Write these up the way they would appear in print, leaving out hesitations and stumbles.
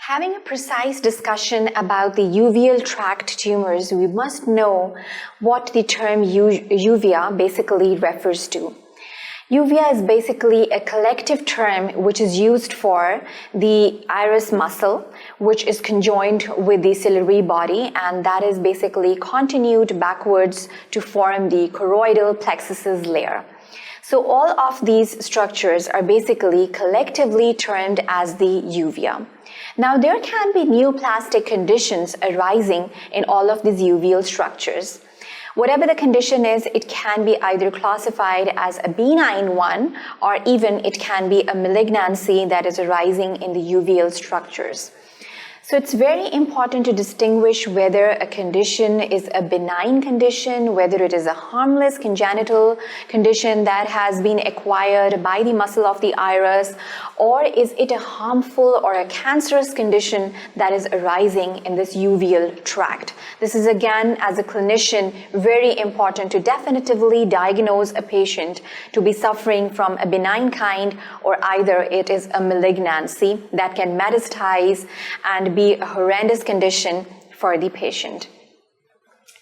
Having a precise discussion about the uveal tract tumors, we must know what the term uvea basically refers to. Uvea is basically a collective term which is used for the iris muscle, which is conjoined with the ciliary body, and that is basically continued backwards to form the choroidal plexuses layer. So all of these structures are basically collectively termed as the uvea. Now, there can be neoplastic conditions arising in all of these uveal structures. Whatever the condition is, it can be either classified as a benign one, or even it can be a malignancy that is arising in the uveal structures. So it's very important to distinguish whether a condition is a benign condition, whether it is a harmless congenital condition that has been acquired by the muscle of the iris, or is it a harmful or a cancerous condition that is arising in this uveal tract. This is, again, as a clinician, very important to definitively diagnose a patient to be suffering from a benign kind, or either it is a malignancy that can metastasize and be a horrendous condition for the patient.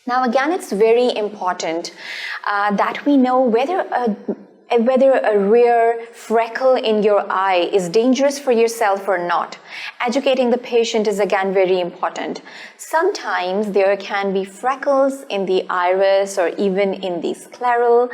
Now, again, it's very important that we know whether a rare freckle in your eye is dangerous for yourself or not. Educating the patient is, again, very important. Sometimes there can be freckles in the iris or even in the scleral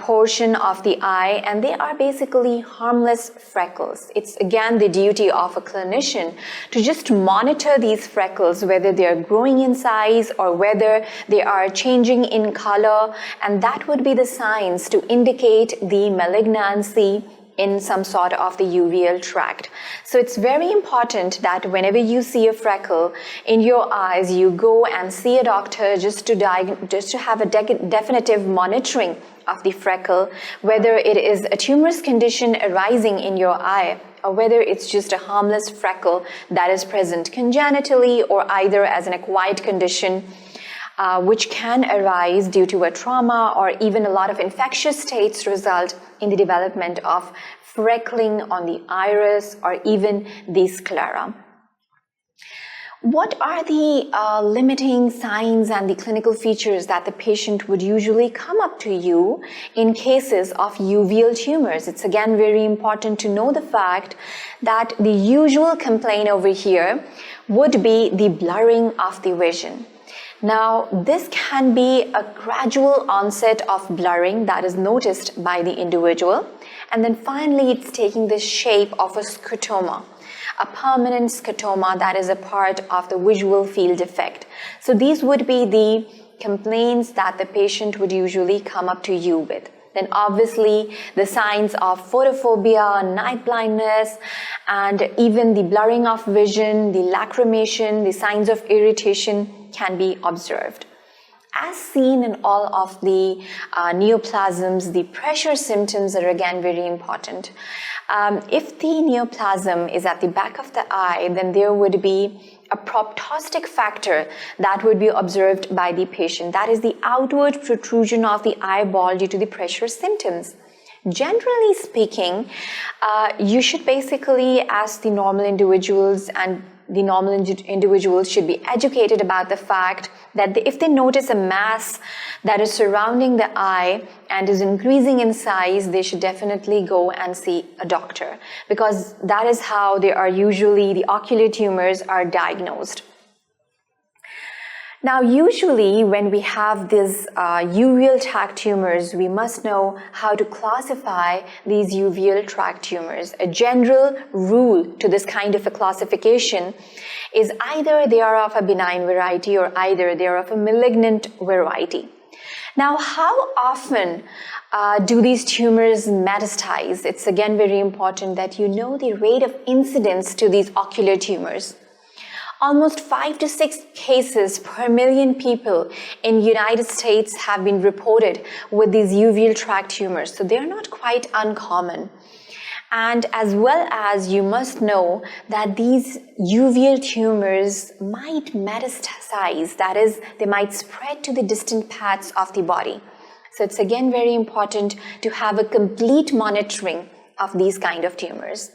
portion of the eye, and they are basically harmless freckles. It's, again, the duty of a clinician to just monitor these freckles, whether they are growing in size or whether they are changing in color, and that would be the signs to indicate the malignancy in some sort of the uveal tract. So it's very important that whenever you see a freckle in your eyes, you go and see a doctor just to have a definitive monitoring of the freckle, whether it is a tumorous condition arising in your eye, or whether it's just a harmless freckle that is present congenitally or either as an acquired condition which can arise due to a trauma, or even a lot of infectious states result in the development of freckling on the iris or even the sclera. What are the limiting signs and the clinical features that the patient would usually come up to you in cases of uveal tumors? It's, again, very important to know the fact that the usual complaint over here would be the blurring of the vision. Now, this can be a gradual onset of blurring that is noticed by the individual, and then finally it's taking the shape of a scotoma, a permanent scotoma that is a part of the visual field defect. So these would be the complaints that the patient would usually come up to you with. Then obviously the signs of photophobia, night blindness, and even the blurring of vision, the lacrimation, the signs of irritation can be observed. As seen in all of the neoplasms, the pressure symptoms are, again, very important. If the neoplasm is at the back of the eye, then there would be a proptotic factor that would be observed by the patient. That is the outward protrusion of the eyeball due to the pressure symptoms. Generally speaking, you should basically ask the normal individuals, and the normal individuals should be educated about the fact that if they notice a mass that is surrounding the eye and is increasing in size, they should definitely go and see a doctor, because that is how they are usually, the ocular tumors are diagnosed. Now, usually when we have these uveal tract tumors, we must know how to classify these uveal tract tumors. A general rule to this kind of a classification is either they are of a benign variety or either they are of a malignant variety. Now, how often do these tumors metastasize? It's, again, very important that you know the rate of incidence to these ocular tumors. Almost 5 to 6 cases per million people in the United States have been reported with these uveal tract tumors. So they're not quite uncommon. And as well as you must know that these uveal tumors might metastasize, that is, they might spread to the distant parts of the body. So it's, again, very important to have a complete monitoring of these kind of tumors.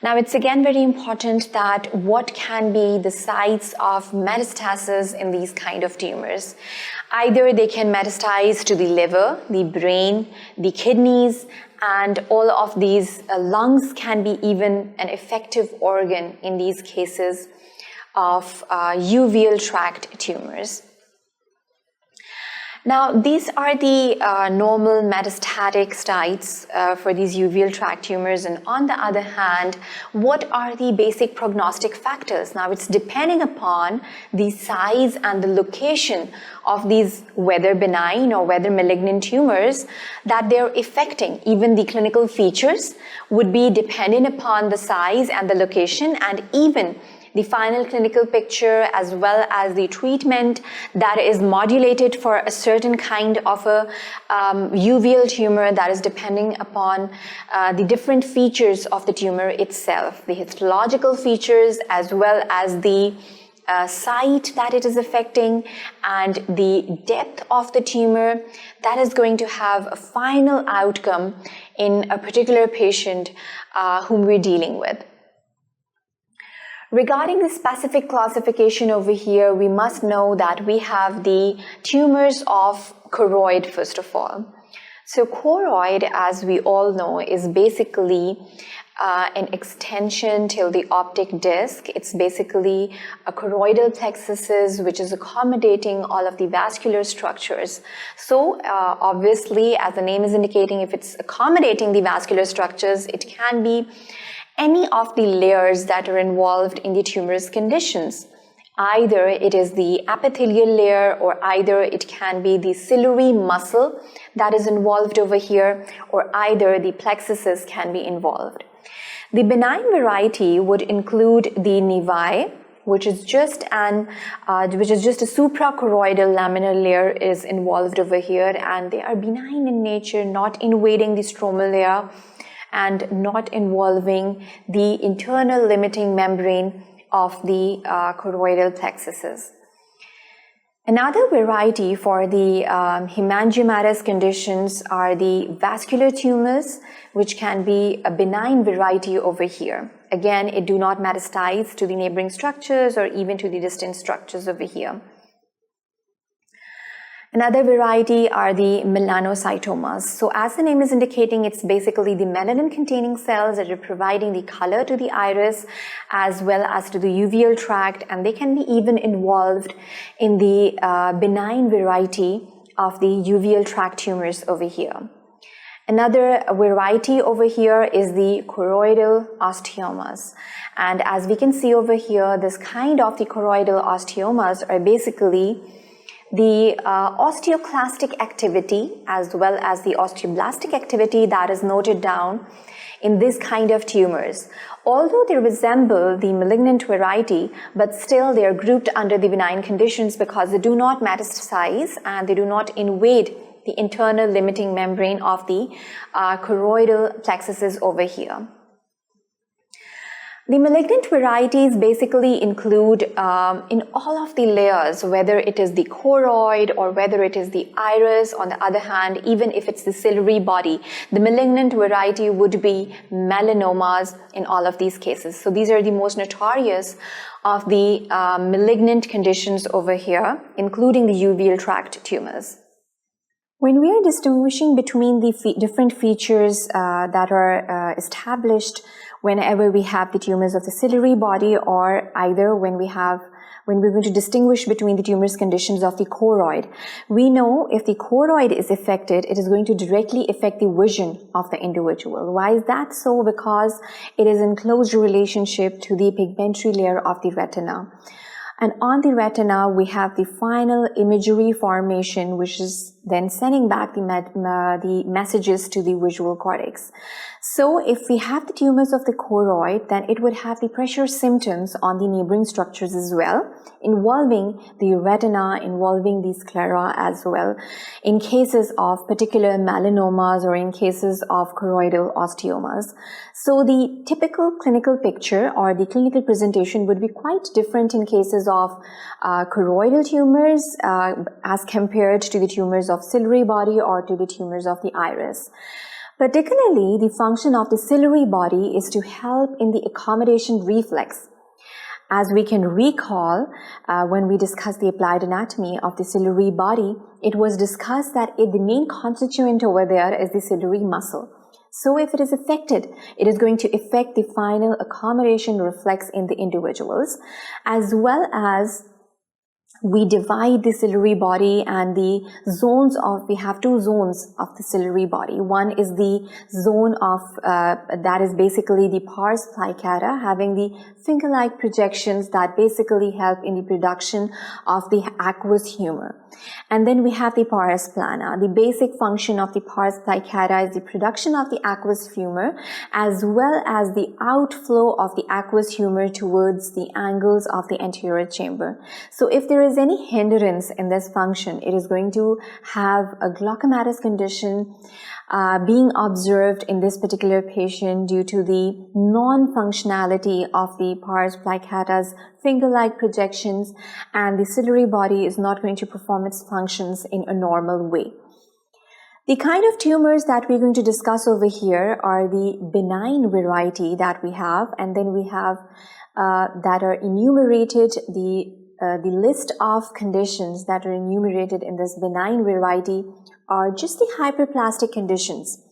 Now, it's again very important that what can be the sites of metastasis in these kind of tumors. Either they can metastasize to the liver, the brain, the kidneys, and all of these lungs can be even an effective organ in these cases of uveal tract tumors. Now, these are the normal metastatic sites for these uveal tract tumors, and on the other hand, what are the basic prognostic factors? Now, it's depending upon the size and the location of these whether benign or whether malignant tumors that they're affecting. Even the clinical features would be dependent upon the size and the location, and even the final clinical picture as well as the treatment that is modulated for a certain kind of a uveal tumor, that is depending upon the different features of the tumor itself, the histological features as well as the site that it is affecting and the depth of the tumor. That is going to have a final outcome in a particular patient whom we're dealing with. Regarding the specific classification over here, we must know that we have the tumors of choroid first of all. So choroid, as we all know, is basically an extension till the optic disc. It's basically a choroidal plexuses which is accommodating all of the vascular structures. So obviously, as the name is indicating, if it's accommodating the vascular structures, it can be any of the layers that are involved in the tumorous conditions. Either it is the epithelial layer or either it can be the ciliary muscle that is involved over here, or either the plexuses can be involved. The benign variety would include the nevi, which is just a suprachoroidal laminar layer is involved over here, and they are benign in nature, not invading the stromal layer and not involving the internal limiting membrane of the choroidal plexuses. Another variety for the hemangiomatous conditions are the vascular tumors, which can be a benign variety over here. Again, it do not metastasize to the neighboring structures or even to the distant structures over here. Another variety are the melanocytomas. So as the name is indicating, it's basically the melanin containing cells that are providing the color to the iris as well as to the uveal tract, and they can be even involved in the benign variety of the uveal tract tumors over here. Another variety over here is the choroidal osteomas. And as we can see over here, this kind of the choroidal osteomas are basically the osteoclastic activity as well as the osteoblastic activity that is noted down in this kind of tumors. Although they resemble the malignant variety, but still they are grouped under the benign conditions because they do not metastasize and they do not invade the internal limiting membrane of the choroidal plexuses over here. The malignant varieties basically include in all of the layers, whether it is the choroid or whether it is the iris. On the other hand, even if it's the ciliary body, the malignant variety would be melanomas in all of these cases. So these are the most notorious of the malignant conditions over here, including the uveal tract tumors. When we are distinguishing between the different features that are established whenever we have the tumors of the ciliary body, or either when we're going to distinguish between the tumors conditions of the choroid, we know if the choroid is affected, it is going to directly affect the vision of the individual. Why is that so? Because it is in close relationship to the pigmentary layer of the retina. And on the retina, we have the final imagery formation, which is then sending back the messages to the visual cortex. So if we have the tumors of the choroid, then it would have the pressure symptoms on the neighboring structures as well, involving the retina, involving the sclera as well, in cases of particular melanomas or in cases of choroidal osteomas. So the typical clinical picture or the clinical presentation would be quite different in cases of choroidal tumors as compared to the tumors of ciliary body or to the tumors of the iris. Particularly, the function of the ciliary body is to help in the accommodation reflex. As we can recall, when we discussed the applied anatomy of the ciliary body, it was discussed that the main constituent over there is the ciliary muscle. So if it is affected, it is going to affect the final accommodation reflex in the individuals, as well as we divide the ciliary body and the zones of, we have two zones of the ciliary body. One is the zone of, that is basically the pars plicata, having the finger-like projections that basically help in the production of the aqueous humor. And then we have the pars plana. The basic function of the pars plicata is the production of the aqueous humor, as well as the outflow of the aqueous humor towards the angles of the anterior chamber. So if there is any hindrance in this function, it is going to have a glaucomatous condition being observed in this particular patient due to the non-functionality of the pars plicata's finger-like projections, and the ciliary body is not going to perform its functions in a normal way. The kind of tumors that we're going to discuss over here are the benign variety that we have, and then we have that are enumerated, the list of conditions that are enumerated in this benign variety are just the hyperplastic conditions.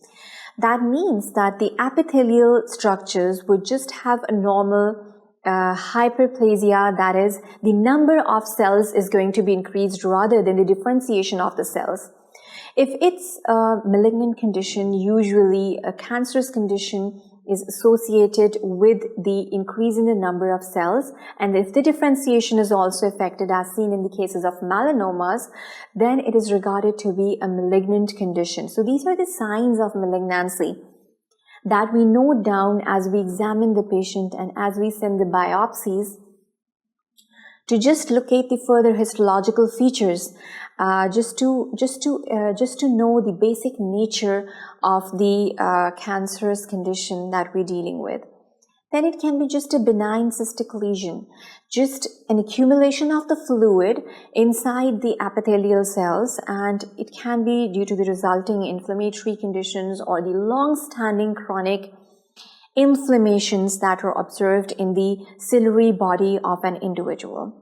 That means that the epithelial structures would just have a normal hyperplasia, that is, the number of cells is going to be increased rather than the differentiation of the cells. If it's a malignant condition, usually a cancerous condition is associated with the increase in the number of cells, and if the differentiation is also affected, as seen in the cases of melanomas, then it is regarded to be a malignant condition. So these are the signs of malignancy that we note down as we examine the patient and as we send the biopsies to just locate the further histological features, just to know the basic nature of the cancerous condition that we're dealing with. Then it can be just a benign cystic lesion, just an accumulation of the fluid inside the epithelial cells, and it can be due to the resulting inflammatory conditions or the long-standing chronic inflammations that are observed in the ciliary body of an individual.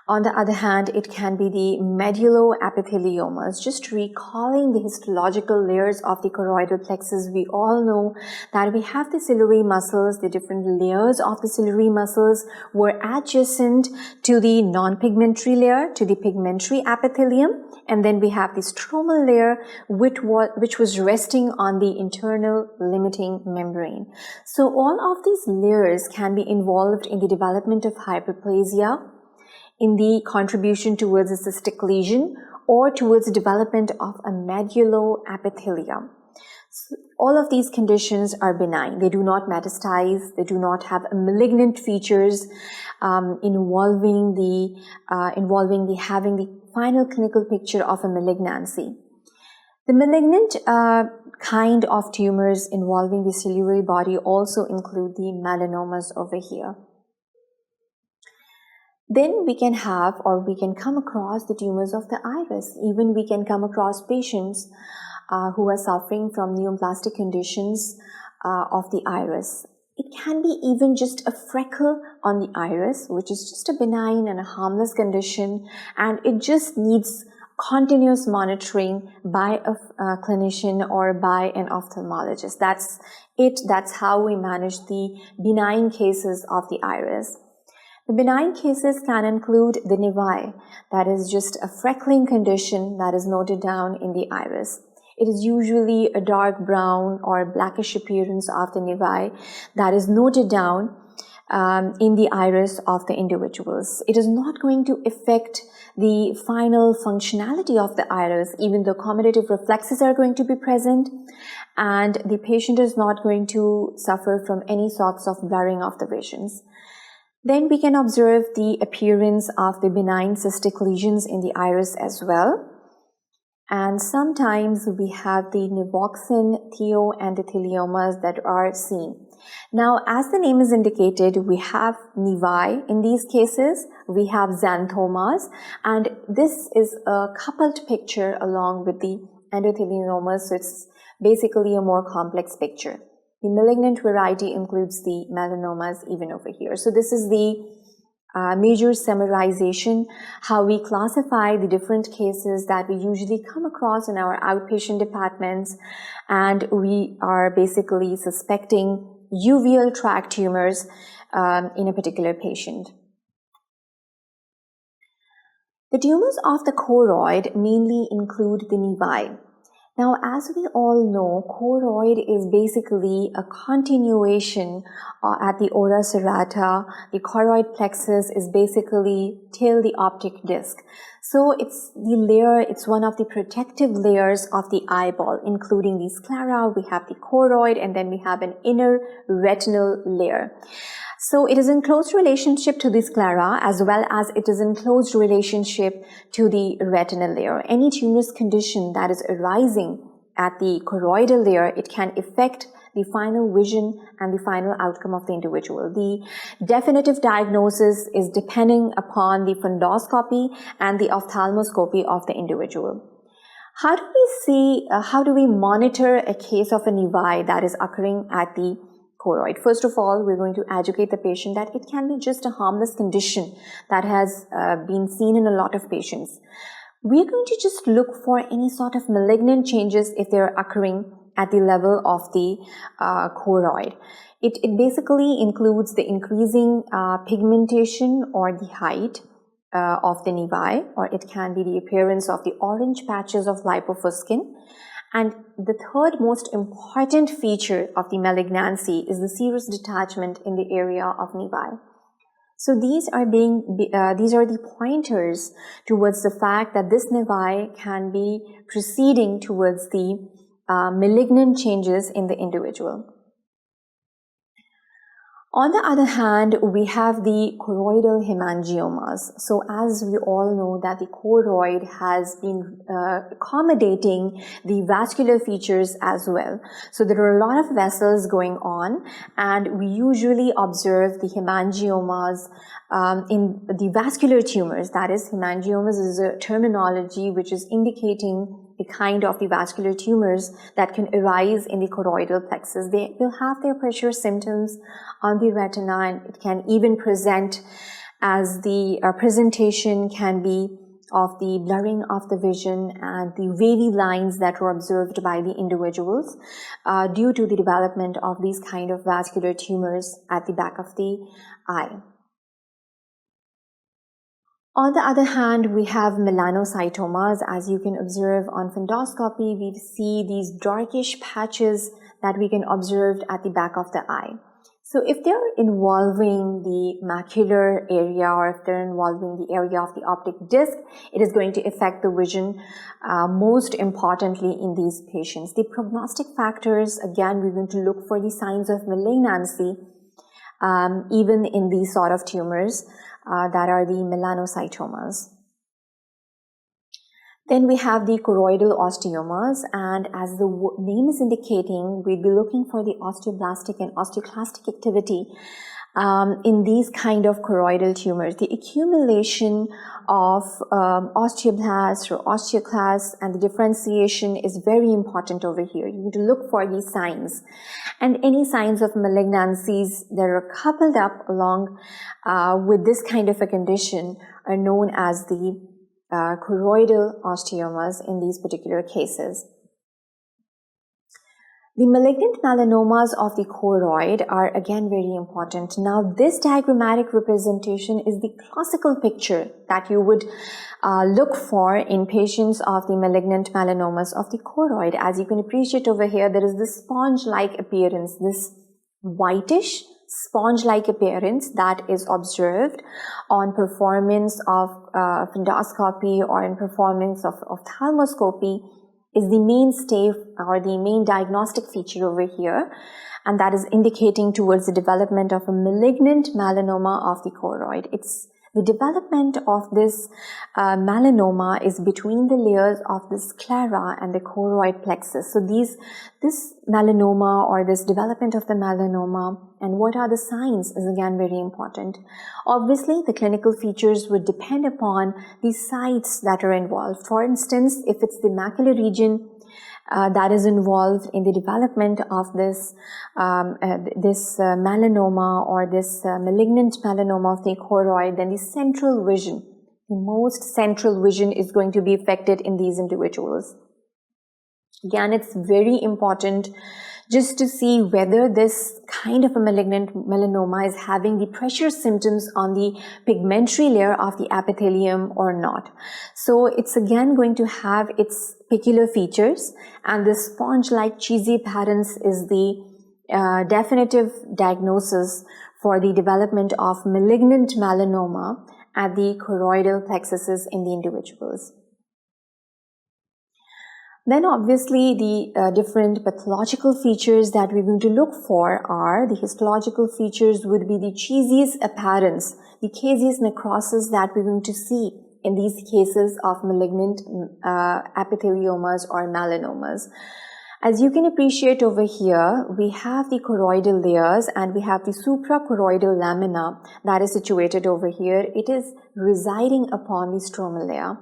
On the other hand, it can be the medulloepitheliomas. Just recalling the histological layers of the choroidal plexus, we all know that we have the ciliary muscles. The different layers of the ciliary muscles were adjacent to the non-pigmentary layer, to the pigmentary epithelium, and then we have the stromal layer which was resting on the internal limiting membrane. So all of these layers can be involved in the development of hyperplasia, in the contribution towards a cystic lesion, or towards the development of a medulloepithelium. So all of these conditions are benign. They do not metastasize. They do not have malignant features involving having the final clinical picture of a malignancy. The malignant kind of tumors involving the ciliary body also include the melanomas over here. Then we can have, or we can come across the tumors of the iris. Even we can come across patients who are suffering from neoplastic conditions of the iris. It can be even just a freckle on the iris, which is just a benign and a harmless condition, and it just needs continuous monitoring by a clinician or by an ophthalmologist. That's it. That's how we manage the benign cases of the iris. The benign cases can include the nevi, that is just a freckling condition that is noted down in the iris. It is usually a dark brown or blackish appearance of the nevi that is noted down in the iris of the individuals. It is not going to affect the final functionality of the iris, even though accommodative reflexes are going to be present, and the patient is not going to suffer from any sorts of blurring of the visions. Then we can observe the appearance of the benign cystic lesions in the iris as well. And sometimes we have the naevoxanthoendotheliomas that are seen. Now, as the name is indicated, we have nevi in these cases, we have xanthomas, and this is a coupled picture along with the endotheliomas, so it's basically a more complex picture. The malignant variety includes the melanomas even over here. So this is the major summarization, how we classify the different cases that we usually come across in our outpatient departments, and we are basically suspecting uveal tract tumors in a particular patient. The tumors of the choroid mainly include the nevi. Now, as we all know, choroid is basically a continuation at the ora serrata. The choroid plexus is basically till the optic disc. So it's the layer, it's one of the protective layers of the eyeball, including the sclera. We have the choroid, and then we have an inner retinal layer. So it is in close relationship to the sclera, as well as it is in close relationship to the retinal layer. Any tumorous condition that is arising at the choroidal layer, it can affect the final vision and the final outcome of the individual. The definitive diagnosis is depending upon the fundoscopy and the ophthalmoscopy of the individual. How do we monitor a case of a nevi that is occurring at the choroid? First of all, we're going to educate the patient that it can be just a harmless condition that has been seen in a lot of patients. We're going to just look for any sort of malignant changes if they're occurring at the level of the choroid. It basically includes the increasing pigmentation or the height of the nevi, or it can be the appearance of the orange patches of lipofuscin. And the third most important feature of the malignancy is the serous detachment in the area of nevi. So these are the pointers towards the fact that this nevi can be proceeding towards the malignant changes in the individual. On the other hand, we have the choroidal hemangiomas. So as we all know that the choroid has been accommodating the vascular features as well. So there are a lot of vessels going on, and we usually observe the hemangiomas in the vascular tumors. That is, hemangiomas is a terminology which is indicating the kind of the vascular tumors that can arise in the choroidal plexus. They will have their pressure symptoms on the retina, and it can even present as the presentation can be of the blurring of the vision and the wavy lines that were observed by the individuals due to the development of these kind of vascular tumors at the back of the eye. On the other hand, we have melanocytomas. As you can observe on fundoscopy, we see these darkish patches that we can observe at the back of the eye. So if they're involving the macular area, or if they're involving the area of the optic disc, it is going to affect the vision most importantly in these patients. The prognostic factors, again, we're going to look for the signs of malignancy even in these sort of tumors that are the melanocytomas. Then we have the choroidal osteomas, and as the name is indicating, we'll be looking for the osteoblastic and osteoclastic activity in these kind of choroidal tumors. The accumulation of osteoblasts or osteoclasts and the differentiation is very important over here. You need to look for these signs. And any signs of malignancies that are coupled up along with this kind of a condition are known as the choroidal osteomas in these particular cases. The malignant melanomas of the choroid are again very important. Now, this diagrammatic representation is the classical picture that you would look for in patients of the malignant melanomas of the choroid. As you can appreciate over here, there is this sponge-like appearance, this whitish sponge-like appearance that is observed on performance of fundoscopy or in performance of ophthalmoscopy is the mainstay or the main diagnostic feature over here, and that is indicating towards the development of a malignant melanoma of the choroid. It's the development of this melanoma is between the layers of the sclera and the choroid plexus. So this melanoma or this development of the melanoma and what are the signs is again very important. Obviously, the clinical features would depend upon the sites that are involved. For instance, if it's the macular region that is involved in the development of this melanoma or this malignant melanoma of the choroid, then the central vision, the most central vision is going to be affected in these individuals. Again, it's very important just to see whether this kind of a malignant melanoma is having the pressure symptoms on the pigmentary layer of the epithelium or not. So it's again going to have its peculiar features, and the sponge-like cheesy appearance is the definitive diagnosis for the development of malignant melanoma at the choroidal plexuses in the individuals. Then obviously the different pathological features that we're going to look for are, the histological features would be the caseous appearance, the caseous necrosis that we're going to see in these cases of malignant epitheliomas or melanomas. As you can appreciate over here, we have the choroidal layers and we have the suprachoroidal lamina that is situated over here. It is residing upon the stromal layer.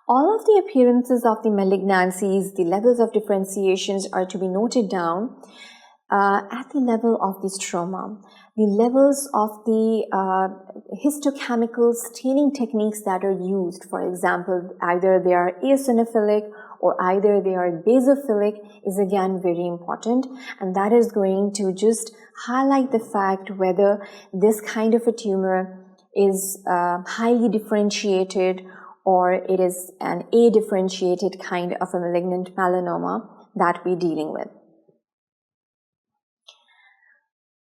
All of the appearances of the malignancies, the levels of differentiations are to be noted down at the level of the stroma. The levels of the histochemical staining techniques that are used, for example, either they are eosinophilic or either they are basophilic, is again very important, and that is going to just highlight the fact whether this kind of a tumor is highly differentiated or it is an adifferentiated kind of a malignant melanoma that we're dealing with.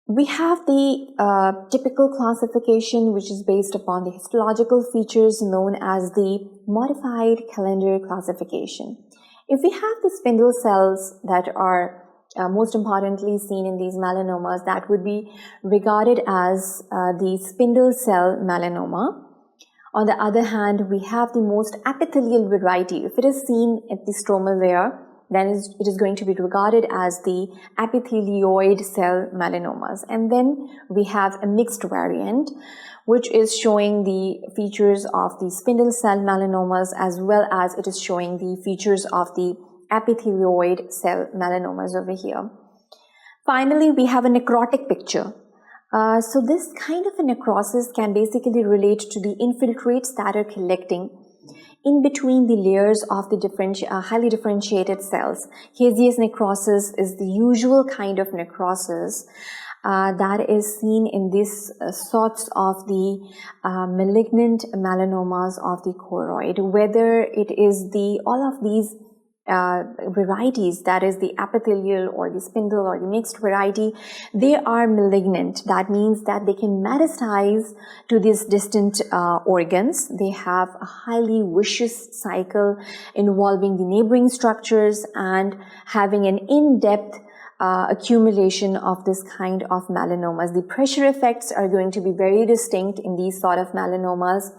We have the typical classification, which is based upon the histological features known as the modified calendar classification. If we have the spindle cells that are most importantly seen in these melanomas, that would be regarded as the spindle cell melanoma. On the other hand, we have the most epithelial variety. If it is seen at the stromal layer, then it is going to be regarded as the epithelioid cell melanomas. And then we have a mixed variant, which is showing the features of the spindle cell melanomas as well as it is showing the features of the epithelioid cell melanomas over here. Finally, we have a necrotic picture. So this kind of a necrosis can basically relate to the infiltrates that are collecting in between the layers of the highly differentiated cells. Caseous necrosis is the usual kind of necrosis that is seen in these sorts of the malignant melanomas of the choroid, whether it is all of these varieties, that is the epithelial or the spindle or the mixed variety, they are malignant. That means that they can metastasize to these distant organs. They have a highly vicious cycle involving the neighboring structures and having an in-depth accumulation of this kind of melanomas. The pressure effects are going to be very distinct in these sort of melanomas.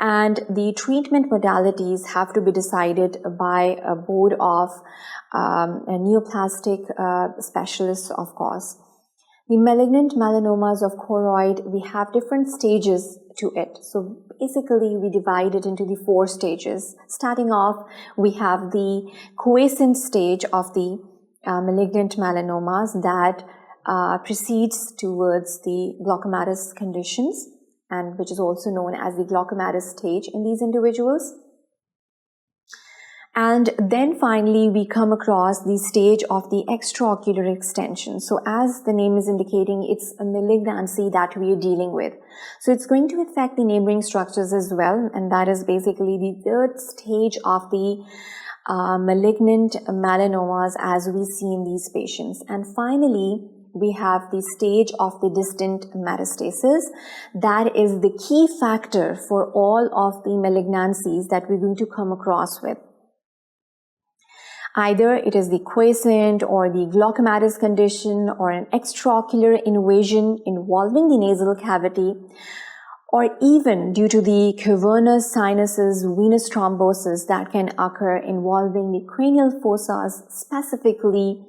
And the treatment modalities have to be decided by a board of neoplastic specialists, of course. The malignant melanomas of choroid, we have different stages to it. So basically, we divide it into the 4 stages. Starting off, we have the quiescent stage of the malignant melanomas that proceeds towards the glaucomatous conditions, and which is also known as the glaucomatous stage in these individuals. And then finally, we come across the stage of the extraocular extension. So as the name is indicating, it's a malignancy that we are dealing with. So it's going to affect the neighboring structures as well, and that is basically the 3rd stage of the malignant melanomas as we see in these patients. And finally, we have the stage of the distant metastasis. That is the key factor for all of the malignancies that we're going to come across with. Either it is the quiescent or the glaucomatous condition or an extraocular invasion involving the nasal cavity, or even due to the cavernous sinuses, venous thrombosis that can occur involving the cranial fossas, specifically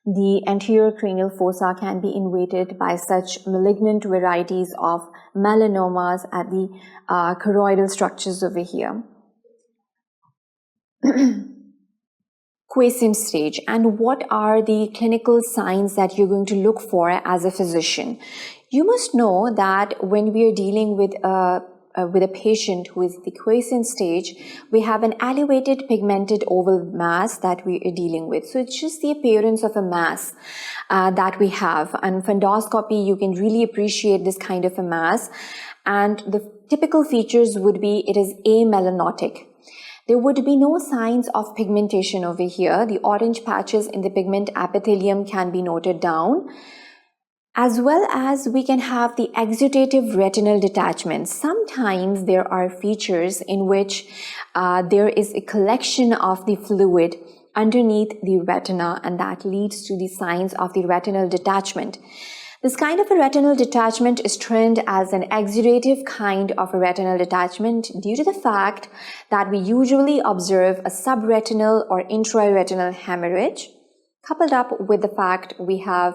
the anterior cranial fossa can be invaded by such malignant varieties of melanomas at the choroidal structures over here. quiescent stage, and what are the clinical signs that you're going to look for as a physician. You must know that when we are dealing with a patient who is the quiescent stage, we have an elevated pigmented oval mass that we are dealing with. So it's just the appearance of a mass that we have. And for endoscopy, you can really appreciate this kind of a mass. And the typical features would be it is amelanotic. There would be no signs of pigmentation over here. The orange patches in the pigment epithelium can be noted down, as well as we can have the exudative retinal detachment. Sometimes there are features in which there is a collection of the fluid underneath the retina, and that leads to the signs of the retinal detachment. This kind of a retinal detachment is termed as an exudative kind of a retinal detachment due to the fact that we usually observe a subretinal or intraretinal hemorrhage, coupled up with the fact we have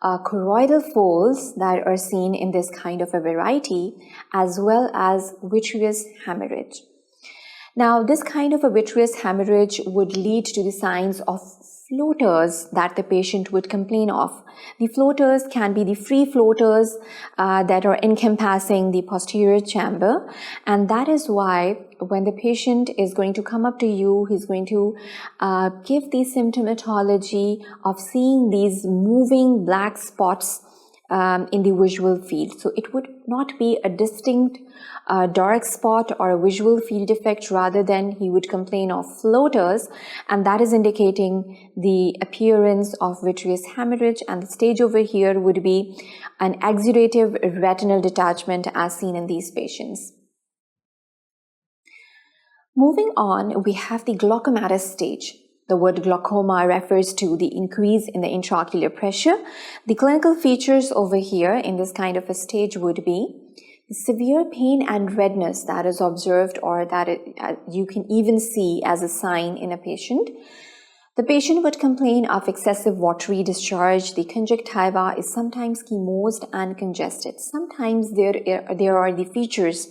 choroidal folds that are seen in this kind of a variety, as well as vitreous hemorrhage. Now, this kind of a vitreous hemorrhage would lead to the signs of floaters that the patient would complain of. The floaters can be the free floaters that are encompassing the posterior chamber, and that is why when the patient is going to come up to you, he's going to give the symptomatology of seeing these moving black spots in the visual field. So it would not be a distinct dark spot or a visual field defect, rather than he would complain of floaters, and that is indicating the appearance of vitreous hemorrhage, and the stage over here would be an exudative retinal detachment as seen in these patients. Moving on, we have the glaucomatous stage. The word glaucoma refers to the increase in the intraocular pressure. The clinical features over here in this kind of a stage would be the severe pain and redness that is observed, or that you can even see as a sign in a patient. The patient would complain of excessive watery discharge. The conjunctiva is sometimes chemosed and congested. Sometimes there are the features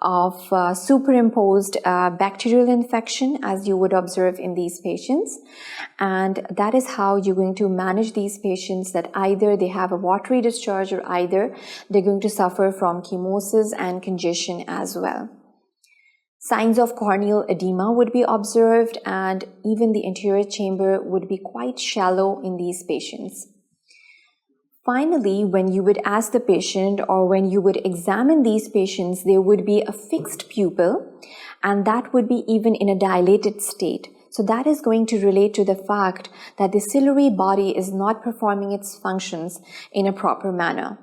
of superimposed bacterial infection, as you would observe in these patients. And that is how you're going to manage these patients, that either they have a watery discharge or either they're going to suffer from chemosis and congestion as well. Signs of corneal edema would be observed, and even the anterior chamber would be quite shallow in these patients. Finally, when you would ask the patient or when you would examine these patients, there would be a fixed pupil, and that would be even in a dilated state. So that is going to relate to the fact that the ciliary body is not performing its functions in a proper manner.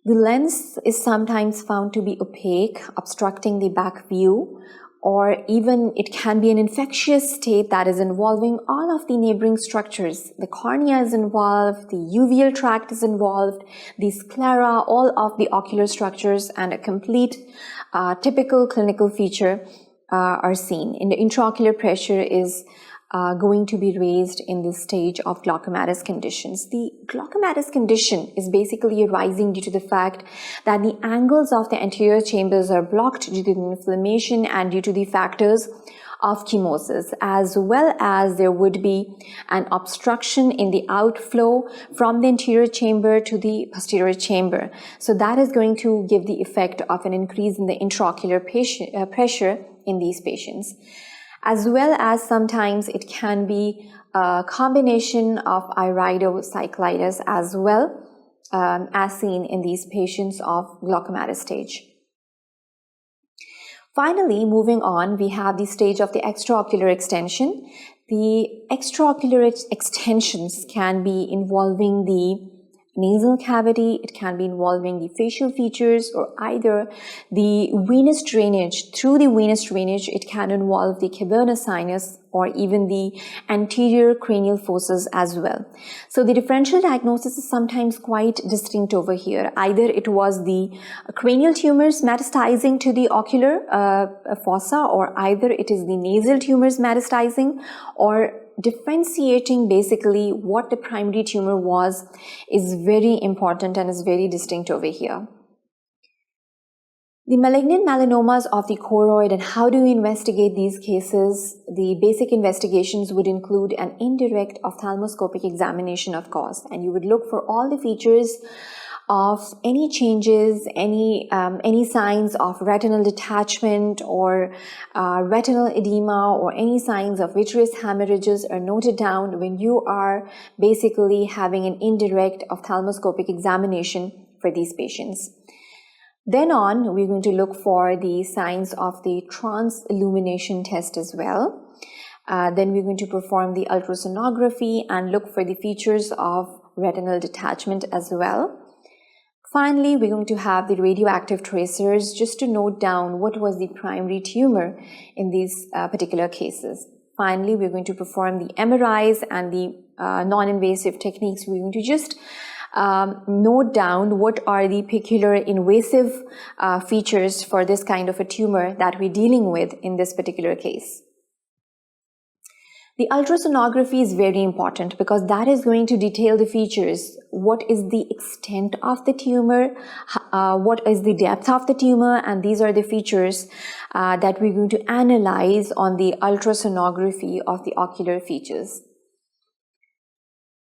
The lens is sometimes found to be opaque, obstructing the back view, or even it can be an infectious state that is involving all of the neighboring structures. The cornea is involved, the uveal tract is involved, the sclera, all of the ocular structures, and a complete typical clinical feature are seen. And the intraocular pressure is going to be raised in this stage of glaucomatous conditions. The glaucomatous condition is basically arising due to the fact that the angles of the anterior chambers are blocked due to the inflammation and due to the factors of chemosis, as well as there would be an obstruction in the outflow from the anterior chamber to the posterior chamber. So that is going to give the effect of an increase in the intraocular pressure in these patients. As well as sometimes it can be a combination of iridocyclitis as well, as seen in these patients of glaucomatous stage. Finally, moving on, we have the stage of the extraocular extension. The extraocular extensions can be involving the nasal cavity, it can be involving the facial features, or either the venous drainage. Through the venous drainage, it can involve the cavernous sinus or even the anterior cranial fossa as well. So the differential diagnosis is sometimes quite distinct over here. Either it was the cranial tumors metastasizing to the ocular fossa, or either it is the nasal tumors metastasizing, or differentiating basically what the primary tumor was is very important and is very distinct over here. The malignant melanomas of the choroid, and how do we investigate these cases? The basic investigations would include an indirect ophthalmoscopic examination, of course, and you would look for all the features of any changes, any signs of retinal detachment or retinal edema, or any signs of vitreous hemorrhages are noted down when you are basically having an indirect ophthalmoscopic examination for these patients. Then on, we're going to look for the signs of the transillumination test as well. Then we're going to perform the ultrasonography and look for the features of retinal detachment as well. Finally, we're going to have the radioactive tracers just to note down what was the primary tumor in these particular cases. Finally, we're going to perform the MRIs and the non-invasive techniques. We're going to just note down what are the peculiar invasive features for this kind of a tumor that we're dealing with in this particular case. The ultrasonography is very important because that is going to detail the features. What is the extent of the tumor? What is the depth of the tumor? And these are the features that we're going to analyze on the ultrasonography of the ocular features.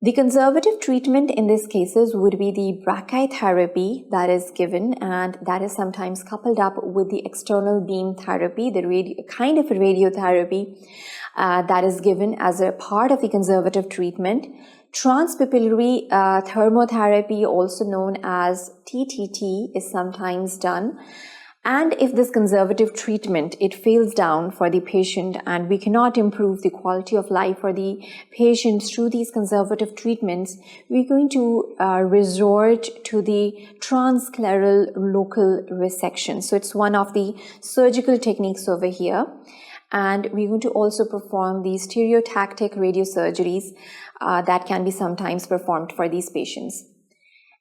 The conservative treatment in these cases would be the brachytherapy that is given, and that is sometimes coupled up with the external beam therapy, the kind of a radiotherapy that is given as a part of the conservative treatment. Transpapillary thermotherapy, also known as TTT, is sometimes done. And if this conservative treatment, it fails down for the patient and we cannot improve the quality of life for the patients through these conservative treatments, we're going to resort to the transscleral local resection. So it's one of the surgical techniques over here. And we're going to also perform the stereotactic radiosurgeries that can be sometimes performed for these patients.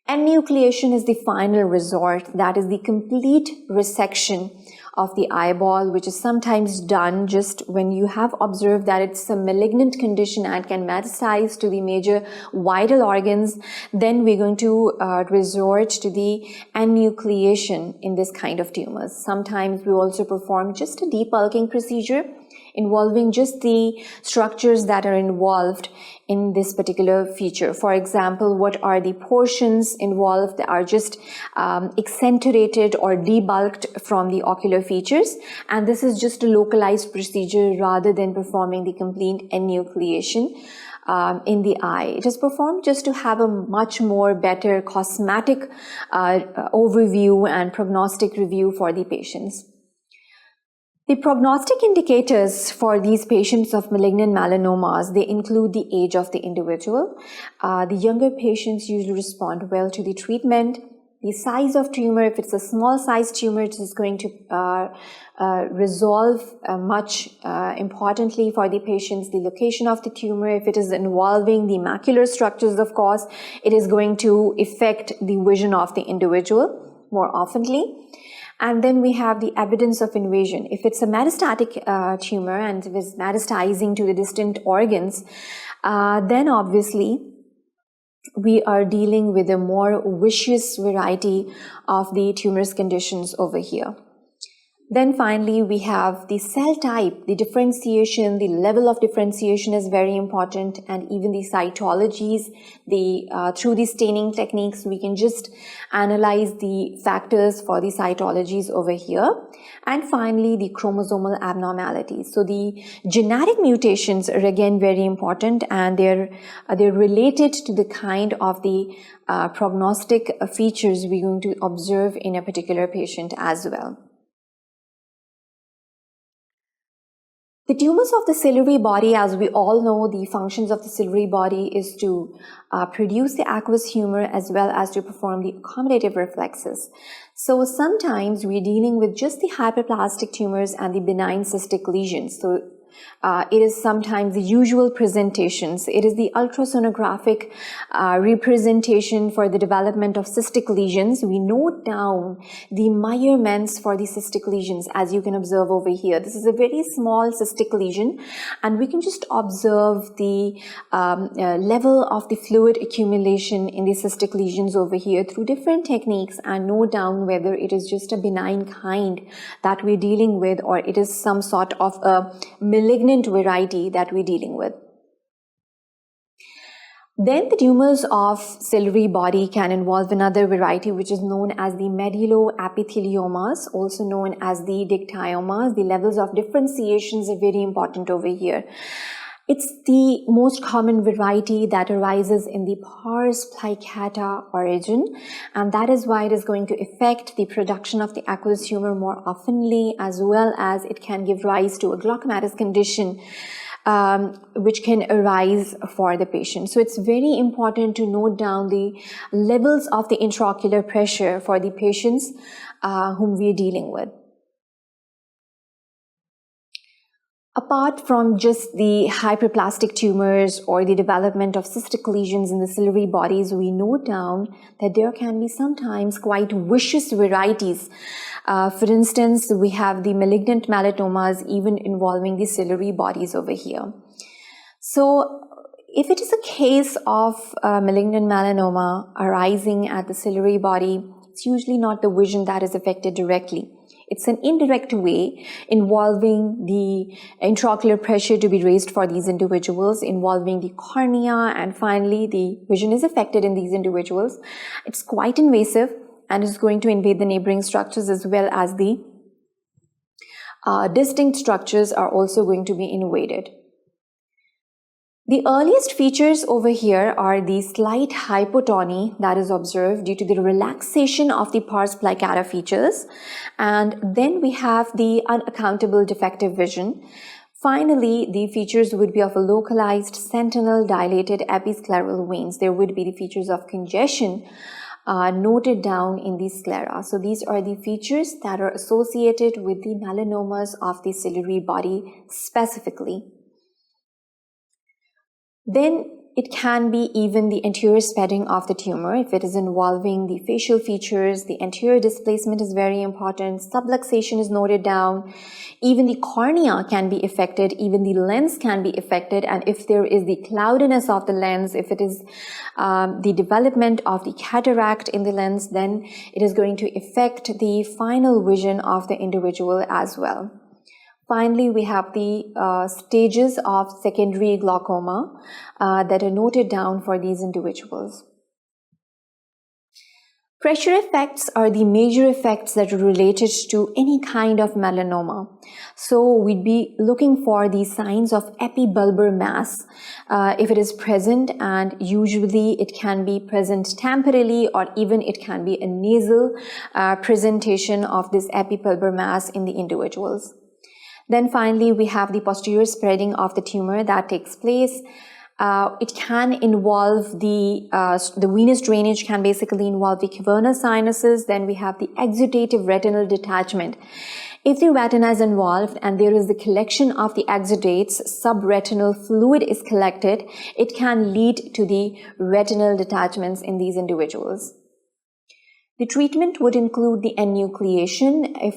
Enucleation is the final resort, that is the complete resection of the eyeball, which is sometimes done just when you have observed that it's a malignant condition and can metastasize to the major vital organs. Then we're going to resort to the enucleation in this kind of tumors. Sometimes we also perform just a debulking procedure involving just the structures that are involved in this particular feature. For example, what are the portions involved that are just accentuated or debulked from the ocular features, and this is just a localized procedure rather than performing the complete enucleation in the eye. It is performed just to have a much more better cosmetic overview and prognostic review for the patients. The prognostic indicators for these patients of malignant melanomas, they include the age of the individual. The younger patients usually respond well to the treatment. The size of tumor, if it's a small size tumor, it is going to resolve much importantly for the patients. The location of the tumor, if it is involving the macular structures, of course, it is going to affect the vision of the individual more oftenly. And then we have the evidence of invasion. If it's a metastatic tumor and it is metastasizing to the distant organs, then obviously we are dealing with a more vicious variety of the tumorous conditions over here. Then finally, we have the cell type, the differentiation, the level of differentiation is very important, and even the cytologies, through the staining techniques, we can just analyze the factors for the cytologies over here. And finally, the chromosomal abnormalities. So the genetic mutations are again very important, and they're related to the kind of the prognostic features we're going to observe in a particular patient as well. The tumors of the ciliary body, as we all know, the functions of the ciliary body is to produce the aqueous humor as well as to perform the accommodative reflexes. So sometimes we're dealing with just the hyperplastic tumors and the benign cystic lesions. So It is sometimes the usual presentations. It is the ultrasonographic representation for the development of cystic lesions. We note down the measurements for the cystic lesions, as you can observe over here. This is a very small cystic lesion, and we can just observe the level of the fluid accumulation in the cystic lesions over here through different techniques, and note down whether it is just a benign kind that we're dealing with, or it is some sort of a malignant variety that we're dealing with. Then the tumors of ciliary body can involve another variety, which is known as the medulloepitheliomas, also known as the dictyomas. The levels of differentiations are very important over here. It's the most common variety that arises in the pars plicata origin, and that is why it is going to affect the production of the aqueous humor more oftenly, as well as it can give rise to a glaucomatous condition which can arise for the patient. So it's very important to note down the levels of the intraocular pressure for the patients whom we are dealing with. Apart from just the hyperplastic tumors or the development of cystic lesions in the ciliary bodies, we note down that there can be sometimes quite vicious varieties. For instance, we have the malignant melanomas even involving the ciliary bodies over here. So if it is a case of malignant melanoma arising at the ciliary body, it's usually not the vision that is affected directly. It's an indirect way involving the intraocular pressure to be raised for these individuals, involving the cornea, and finally the vision is affected in these individuals. It's quite invasive and is going to invade the neighboring structures, as well as the distinct structures are also going to be invaded. The earliest features over here are the slight hypotony that is observed due to the relaxation of the pars plicata features, and then we have the unaccountable defective vision. Finally, the features would be of a localized sentinel dilated episcleral veins. There would be the features of congestion noted down in the sclera. So these are the features that are associated with the melanomas of the ciliary body specifically. Then it can be even the anterior spreading of the tumor. If it is involving the facial features, the anterior displacement is very important. Subluxation is noted down. Even the cornea can be affected. Even the lens can be affected. And if there is the cloudiness of the lens, if it is the development of the cataract in the lens, then it is going to affect the final vision of the individual as well. Finally, we have the stages of secondary glaucoma that are noted down for these individuals. Pressure effects are the major effects that are related to any kind of melanoma. So we'd be looking for the signs of epibulbar mass if it is present, and usually it can be present temporarily, or even it can be a nasal presentation of this epibulbar mass in the individuals. Then finally, we have the posterior spreading of the tumor that takes place. It can involve the venous drainage can basically involve the cavernous sinuses. Then we have the exudative retinal detachment. If the retina is involved and there is the collection of the exudates, subretinal fluid is collected, it can lead to the retinal detachments in these individuals. The treatment would include the enucleation. If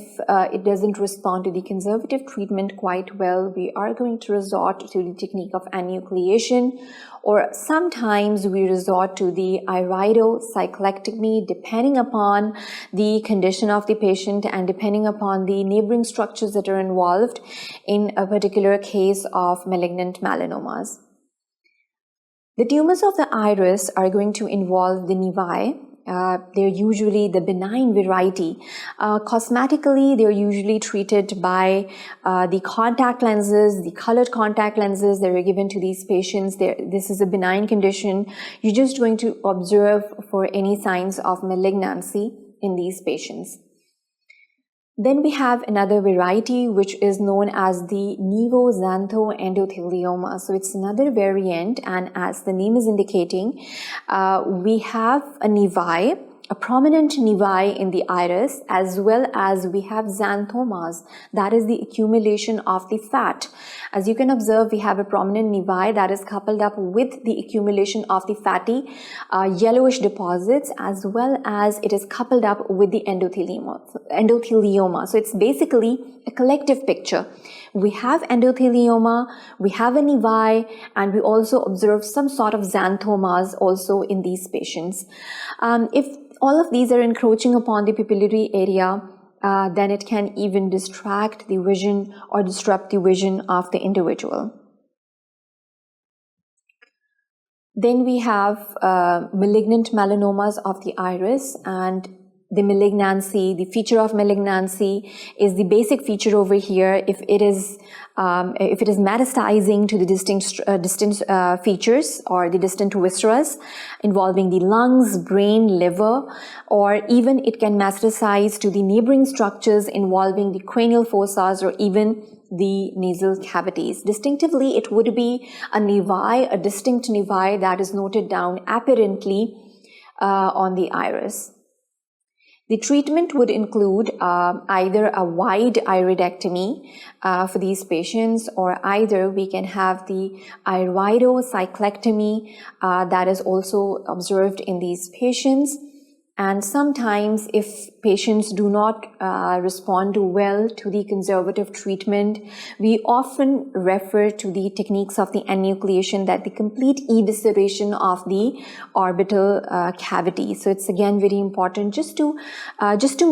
it doesn't respond to the conservative treatment quite well, we are going to resort to the technique of enucleation, or sometimes we resort to the iridocyclectomy, depending upon the condition of the patient and depending upon the neighboring structures that are involved in a particular case of malignant melanomas. The tumors of the iris are going to involve the nevi. They're usually the benign variety. Cosmetically, they're usually treated by the contact lenses, the colored contact lenses that are given to these patients. This is a benign condition. You're just going to observe for any signs of malignancy in these patients. Then we have another variety which is known as the naevoxanthoendothelioma. So it's another variant, and as the name is indicating, we have a nevi a prominent nevi in the iris, as well as we have xanthomas, that is the accumulation of the fat. As you can observe, we have a prominent nevi that is coupled up with the accumulation of the fatty yellowish deposits, as well as it is coupled up with the endothelioma. So it's basically a collective picture. We have endothelioma, we have a nevi, and we also observe some sort of xanthomas also in these patients. If all of these are encroaching upon the pupillary area, then it can even distract the vision or disrupt the vision of the individual. Then we have malignant melanomas of the iris, and the malignancy, the feature of malignancy is the basic feature over here. If it is metastasizing to the distant features or the distant visceras involving the lungs, brain, liver, or even it can metastasize to the neighboring structures involving the cranial fossas or even the nasal cavities. Distinctively, it would be a nevi, a distinct nevi that is noted down apparently on the iris. The treatment would include either a wide iridectomy for these patients, or either we can have the iridocyclectomy that is also observed in these patients. And sometimes if patients do not respond well to the conservative treatment, we often refer to the techniques of the enucleation, that the complete evisceration of the orbital cavity. So it's again very important just to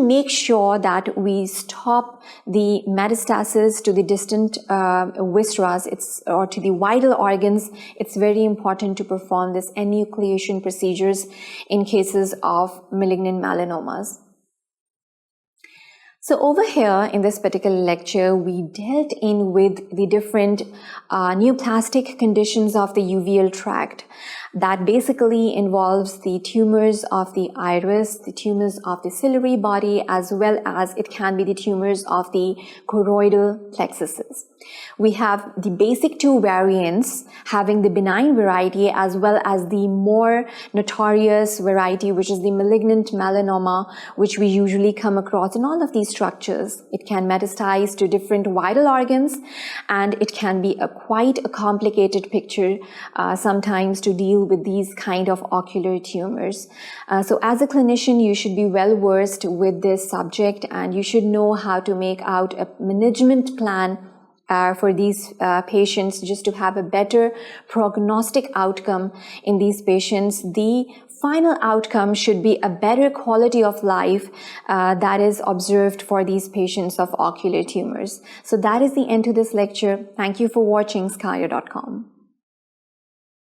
make sure that we stop the metastasis to the distant visceras or to the vital organs. It's very important to perform this enucleation procedures in cases of malignant melanomas. So over here in this particular lecture, we dealt in with the different neoplastic conditions of the uveal tract. That basically involves the tumors of the iris, the tumors of the ciliary body, as well as it can be the tumors of the choroidal plexuses. We have the basic two variants, having the benign variety as well as the more notorious variety, which is the malignant melanoma, which we usually come across in all of these structures. It can metastasize to different vital organs, and it can be quite a complicated picture sometimes to deal with these kind of ocular tumors. So as a clinician, you should be well versed with this subject, and you should know how to make out a management plan for these patients, just to have a better prognostic outcome in these patients. The final outcome should be a better quality of life that is observed for these patients of ocular tumors. So that is the end to this lecture. Thank you for watching sqadia.com.